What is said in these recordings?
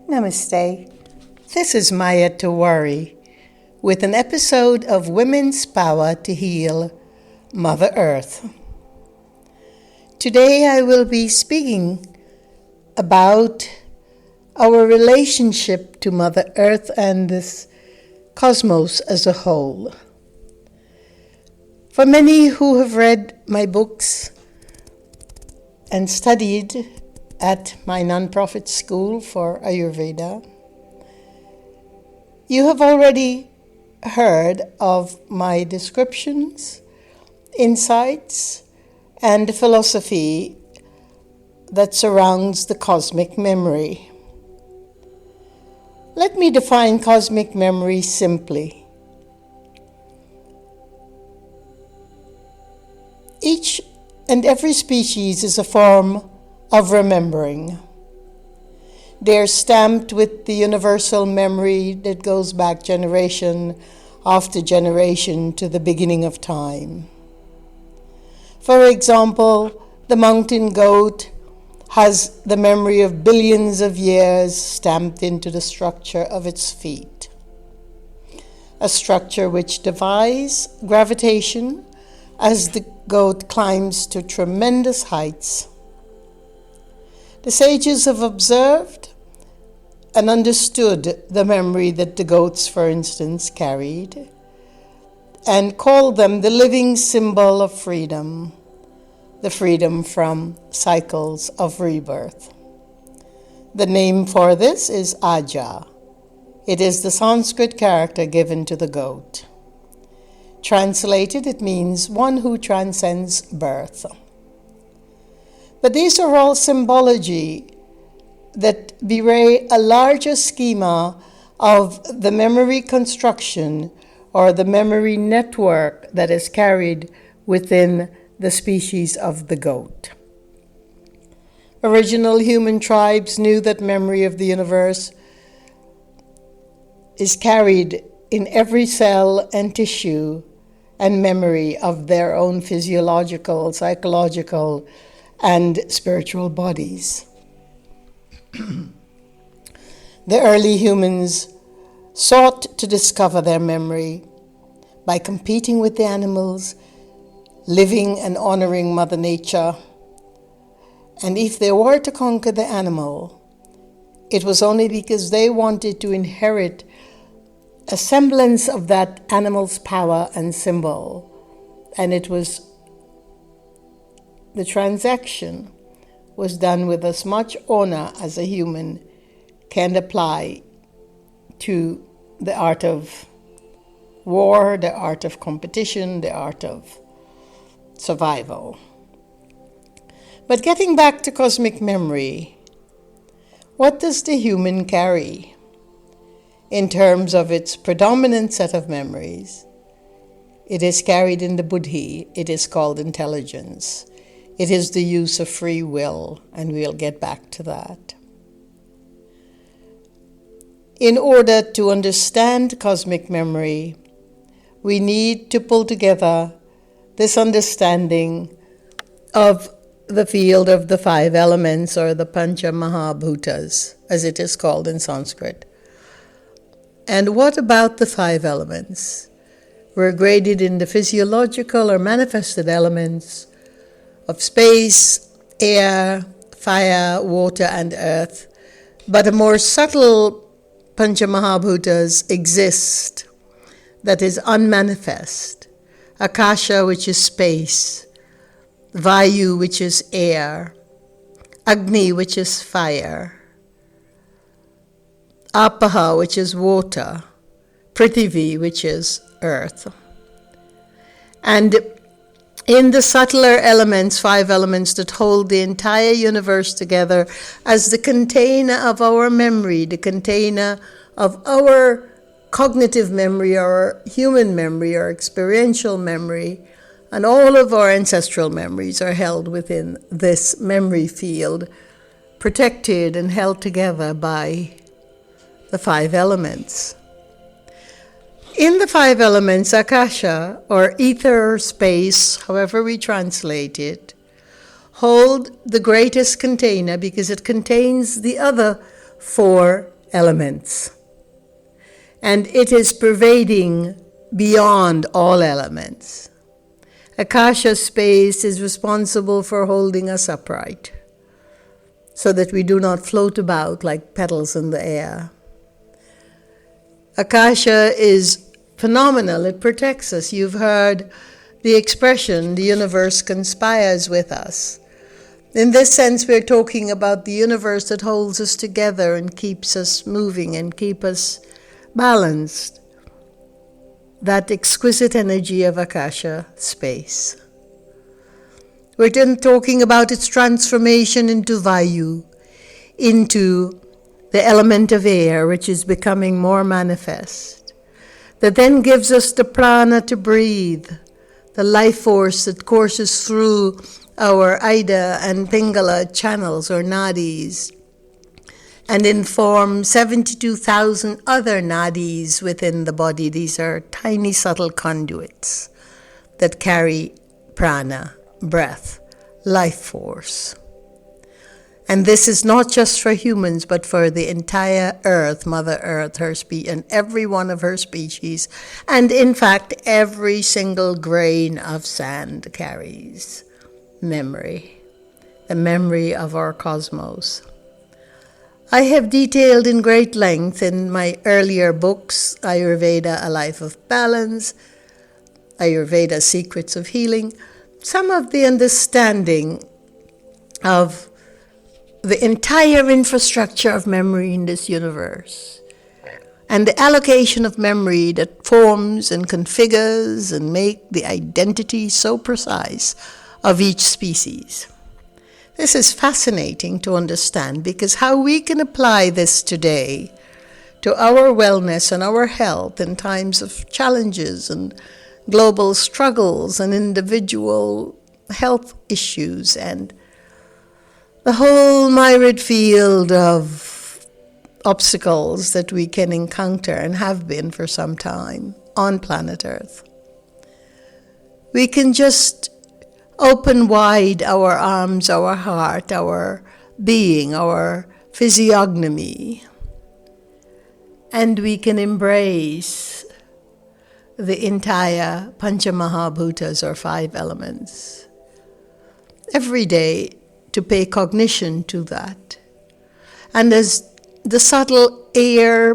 Namaste. This is Maya Tawari with an episode of Women's Power to Heal Mother Earth. Today I will be speaking about our relationship to Mother Earth and this cosmos as a whole. For many who have read my books and studied at my nonprofit school for Ayurveda, you have already heard of my descriptions, insights, and philosophy that surrounds the cosmic memory. Let me define cosmic memory simply. Each and every species is a form of remembering. They're stamped with the universal memory that goes back generation after generation to the beginning of time. For example, the mountain goat has the memory of billions of years stamped into the structure of its feet, a structure which defies gravitation as the goat climbs to tremendous heights. The sages have observed and understood the memory that the goats, for instance, carried, and called them the living symbol of freedom, the freedom from cycles of rebirth. The name for this is Aja. It is the Sanskrit character given to the goat. Translated, it means one who transcends birth. But these are all symbology that bewray a larger schema of the memory construction or the memory network that is carried within the species of the goat. Original human tribes knew that memory of the universe is carried in every cell and tissue, and memory of their own physiological, psychological, and spiritual bodies. The early humans sought to discover their memory by competing with the animals, living and honoring Mother Nature. And if they were to conquer the animal, it was only because they wanted to inherit a semblance of that animal's power and symbol. And the transaction was done with as much honor as a human can apply to the art of war, the art of competition, the art of survival. But getting back to cosmic memory, what does the human carry in terms of its predominant set of memories? It is carried in the buddhi. It is called intelligence. It is the use of free will, and we'll get back to that. In order to understand cosmic memory, we need to pull together this understanding of the field of the five elements, or the Pancha Mahabhutas, as it is called in Sanskrit. And what about the five elements? We're graded in the physiological or manifested elements of space, air, fire, water, and earth. But a more subtle Panchamahabhutas exist that is unmanifest. Akasha, which is space, Vayu, which is air, Agni, which is fire, Apaha, which is water, Prithivi, which is earth. And in the subtler elements, five elements that hold the entire universe together as the container of our memory, the container of our cognitive memory, our human memory, our experiential memory, and all of our ancestral memories are held within this memory field, protected and held together by the five elements. In the five elements, Akasha, or ether or space, however we translate it, hold the greatest container because it contains the other four elements. And it is pervading beyond all elements. Akasha space is responsible for holding us upright so that we do not float about like petals in the air. Akasha is phenomenal. It protects us. You've heard the expression, the universe conspires with us. In this sense, we're talking about the universe that holds us together and keeps us moving and keep us balanced. That exquisite energy of Akasha space. We're then talking about its transformation into Vayu, into the element of air, which is becoming more manifest. That then gives us the prana to breathe, the life force that courses through our Ida and Pingala channels or nadis, and inform 72,000 other nadis within the body. These are tiny, subtle conduits that carry prana, breath, life force. And this is not just for humans, but for the entire earth, Mother Earth, and every one of her species. And in fact, every single grain of sand carries memory, the memory of our cosmos. I have detailed in great length in my earlier books, Ayurveda, A Life of Balance, Ayurveda, Secrets of Healing, some of the understanding of the entire infrastructure of memory in this universe, and the allocation of memory that forms and configures and make the identity so precise of each species. This is fascinating to understand, because how we can apply this today to our wellness and our health in times of challenges and global struggles and individual health issues and the whole myriad field of obstacles that we can encounter and have been for some time on planet Earth. We can just open wide our arms, our heart, our being, our physiognomy, and we can embrace the entire Panchamahabhutas, or 5 elements, every day, to pay cognition to that. And as the subtle air,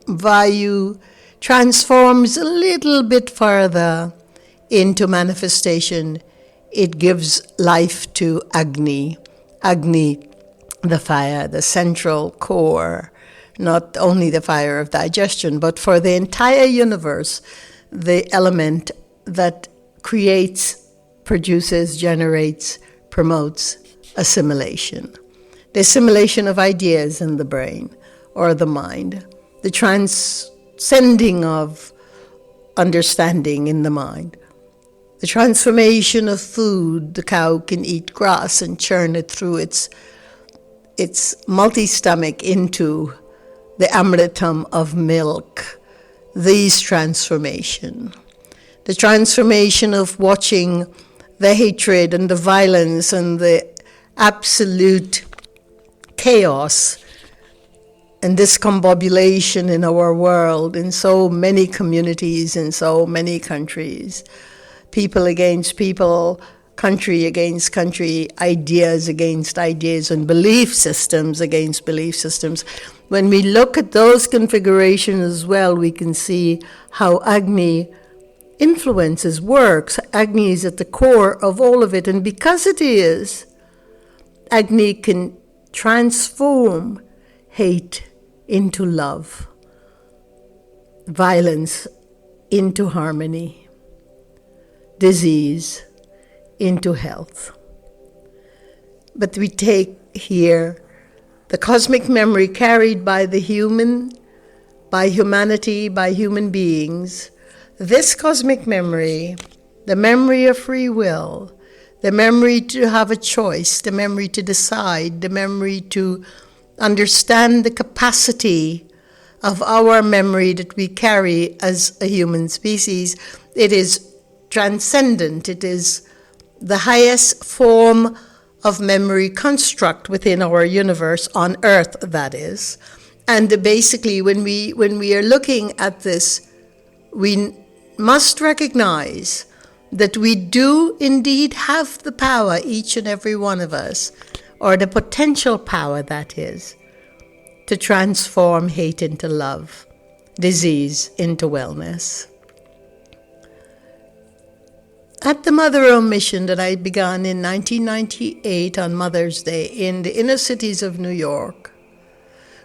Vayu, transforms a little bit further into manifestation, it gives life to Agni. Agni, the fire, the central core, not only the fire of digestion, but for the entire universe, the element that creates, produces, generates, promotes assimilation. The assimilation of ideas in the brain or the mind, the transcending of understanding in the mind, the transformation of food. The cow can eat grass and churn it through its multi-stomach into the amritam of milk. These transformation. The transformation of watching the hatred and the violence and the absolute chaos and discombobulation in our world, in so many communities, in so many countries. People against people, country against country, ideas against ideas, and belief systems against belief systems. When we look at those configurations as well, we can see how Agni influences, works. Agni is at the core of all of it, and because it is, Agni can transform hate into love, violence into harmony, disease into health. But we take here the cosmic memory carried by the human, by humanity, by human beings. This cosmic memory, the memory of free will, the memory to have a choice, the memory to decide, the memory to understand the capacity of our memory that we carry as a human species. It is transcendent. It is the highest form of memory construct within our universe, on Earth, that is. And basically, when we are looking at this, we must recognize that we do indeed have the power, each and every one of us, or the potential power, that is, to transform hate into love, disease into wellness. At the Mother Rome mission that I began in 1998 on Mother's Day in the inner cities of New York,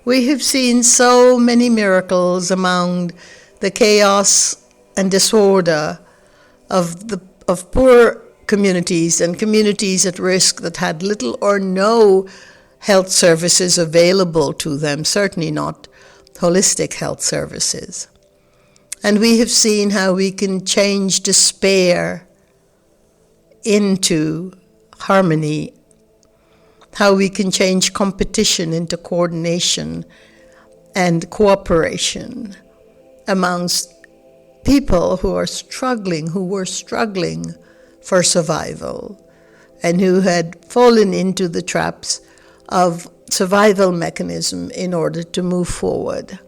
we have seen so many miracles among the chaos and disorder of poor communities and communities at risk that had little or no health services available to them, certainly not holistic health services. And we have seen how we can change despair into harmony, how we can change competition into coordination and cooperation amongst people who were struggling for survival, and who had fallen into the traps of survival mechanism in order to move forward.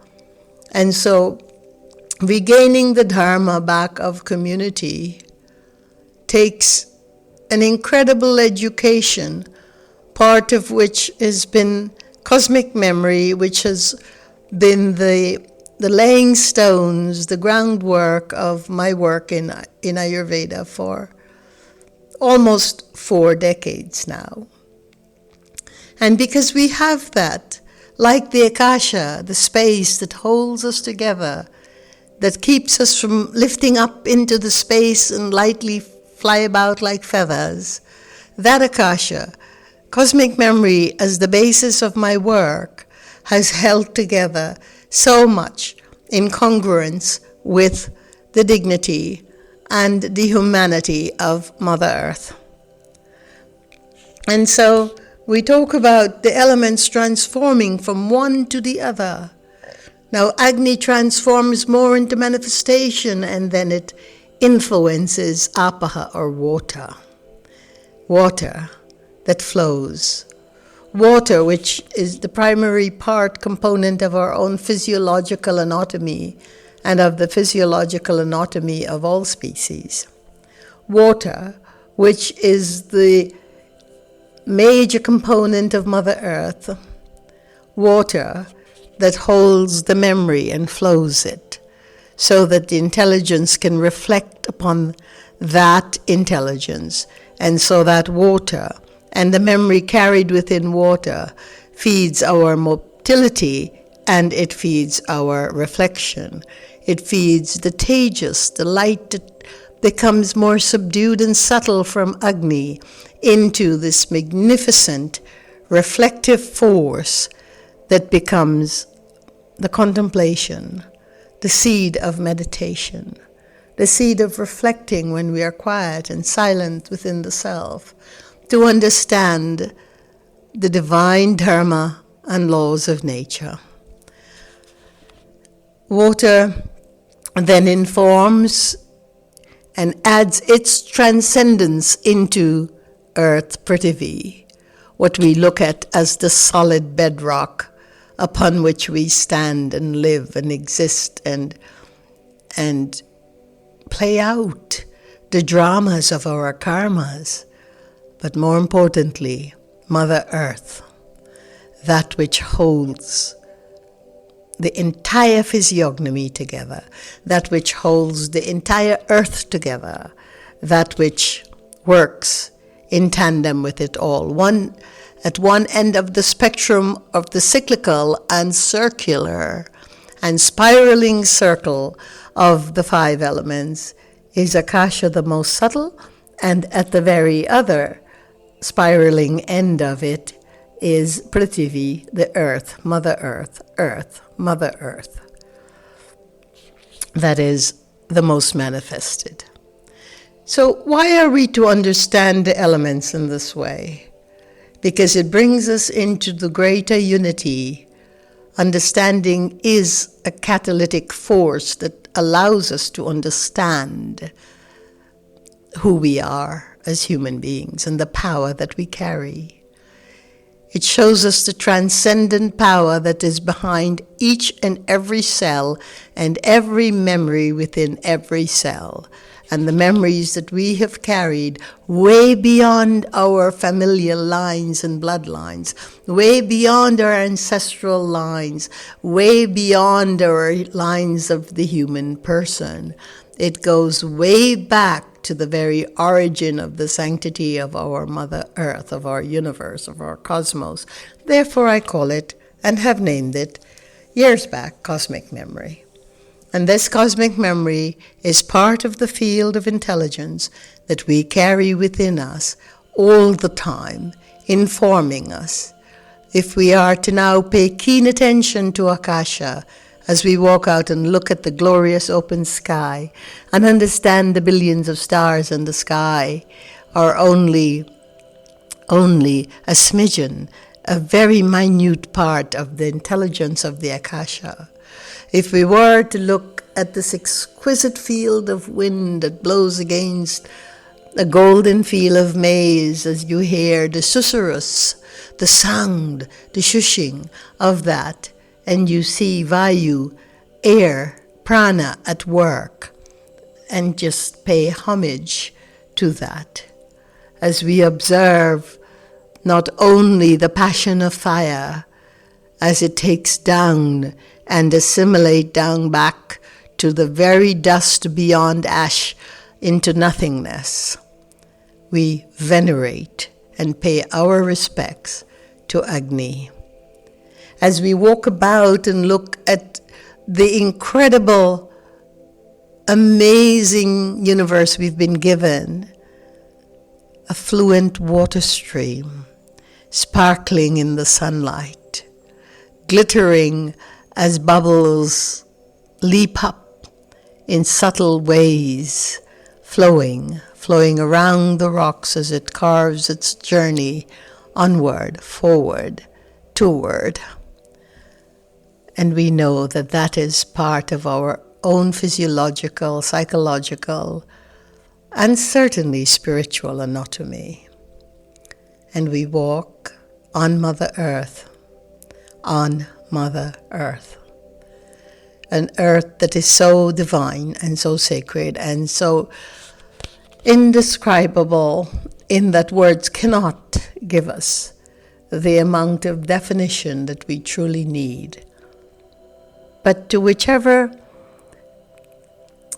And so regaining the dharma back of community takes an incredible education, part of which has been cosmic memory, which has been the laying stones, the groundwork of my work in Ayurveda for almost 4 decades now. And because we have that, like the Akasha, the space that holds us together, that keeps us from lifting up into the space and lightly fly about like feathers, that Akasha, cosmic memory as the basis of my work, has held together so much in congruence with the dignity and the humanity of Mother Earth. And so we talk about the elements transforming from one to the other. Now Agni transforms more into manifestation, and then it influences Apaha, or water. Water that flows. Water, which is the primary component of our own physiological anatomy and of the physiological anatomy of all species. Water, which is the major component of Mother Earth. Water that holds the memory and flows it, so that the intelligence can reflect upon that intelligence, and so that water and the memory carried within water feeds our motility, and it feeds our reflection. It feeds the tejas, the light that becomes more subdued and subtle from Agni, into this magnificent reflective force that becomes the contemplation, the seed of meditation, the seed of reflecting when we are quiet and silent within the self, to understand the divine dharma and laws of nature. Water then informs and adds its transcendence into Earth, Prithvi, what we look at as the solid bedrock upon which we stand and live and exist and play out the dramas of our karmas. But more importantly, Mother Earth, that which holds the entire physiognomy together, that which holds the entire earth together, that which works in tandem with it all. At one end of the spectrum of the cyclical and circular and spiraling circle of the 5 elements is Akasha, the most subtle, and at the very other spiraling end of it is Prithvi, the earth, Mother Earth, Mother Earth. That is the most manifested. So why are we to understand the elements in this way? Because it brings us into the greater unity. Understanding is a catalytic force that allows us to understand who we are as human beings and the power that we carry. It shows us the transcendent power that is behind each and every cell and every memory within every cell. And the memories that we have carried way beyond our familial lines and bloodlines, way beyond our ancestral lines, way beyond our lines of the human person. It goes way back to the very origin of the sanctity of our Mother Earth, of our universe, of our cosmos. Therefore, I call it, and have named it, years back, cosmic memory. And this cosmic memory is part of the field of intelligence that we carry within us all the time, informing us. If we are to now pay keen attention to Akasha, as we walk out and look at the glorious open sky and understand the billions of stars in the sky are only a smidgen, a very minute part of the intelligence of the Akasha. If we were to look at this exquisite field of wind that blows against a golden field of maize, as you hear the susurrus, the sound, the shushing of that, and you see Vayu, air, prana at work, and just pay homage to that. As we observe not only the passion of fire as it takes down and assimilate down back to the very dust beyond ash into nothingness, we venerate and pay our respects to Agni. As we walk about and look at the incredible, amazing universe we've been given, a fluent water stream, sparkling in the sunlight, glittering as bubbles leap up in subtle ways, flowing around the rocks as it carves its journey onward, forward, toward. And we know that that is part of our own physiological, psychological, and certainly spiritual anatomy. And we walk on Mother Earth, on Mother Earth. An earth that is so divine and so sacred and so indescribable in that words cannot give us the amount of definition that we truly need. But to whichever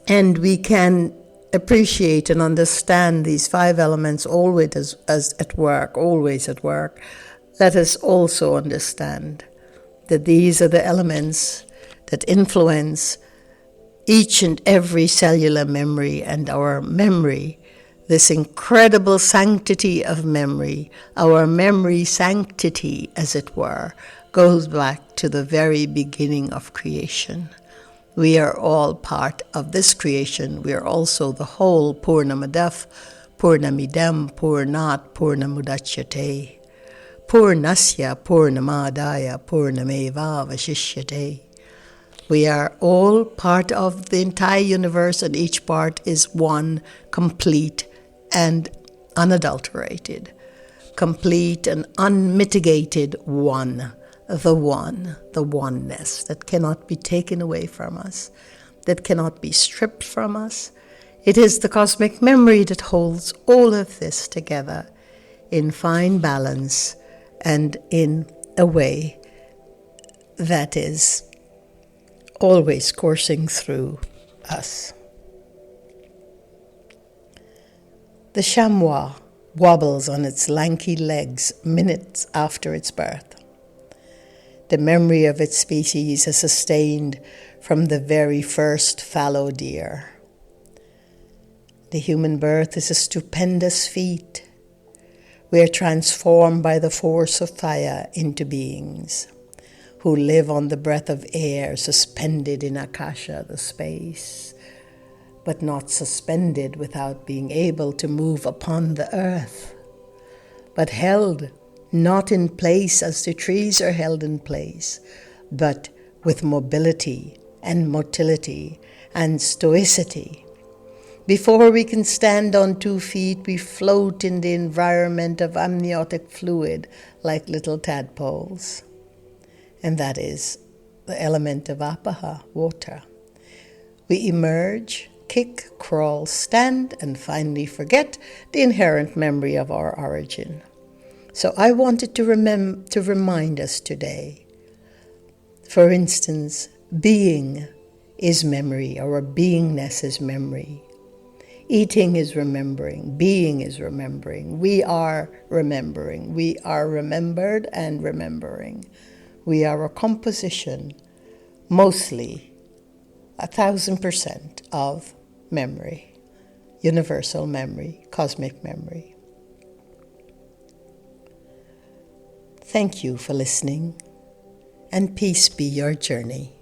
end we can appreciate and understand these five elements always as at work, always at work, let us also understand that these are the elements that influence each and every cellular memory, and our memory, this incredible sanctity of memory, our memory sanctity, as it were, goes back to the very beginning of creation. We are all part of this creation. We are also the whole Purnamadav, Purnamidam, Purnat, Purnamudachyate, Purnasya, Purnamadaya, Purnameva Vashishyate. We are all part of the entire universe, and each part is one, complete and unadulterated, complete and unmitigated one, the oneness that cannot be taken away from us, that cannot be stripped from us. It is the cosmic memory that holds all of this together in fine balance and in a way that is always coursing through us. The chamois wobbles on its lanky legs minutes after its birth. The memory of its species is sustained from the very first fallow deer. The human birth is a stupendous feat. We are transformed by the force of fire into beings who live on the breath of air suspended in Akasha, the space, but not suspended without being able to move upon the earth, but held not in place as the trees are held in place, but with mobility and motility and stoicity. Before we can stand on 2 feet, we float in the environment of amniotic fluid like little tadpoles. And that is the element of apaha, water. We emerge, kick, crawl, stand, and finally forget the inherent memory of our origin. So I wanted to remind us today. For instance, being is memory, or beingness is memory. Eating is remembering, being is remembering, we are remembering, we are remembered and remembering. We are a composition, mostly 1,000% of memory, universal memory, cosmic memory. Thank you for listening, and peace be your journey.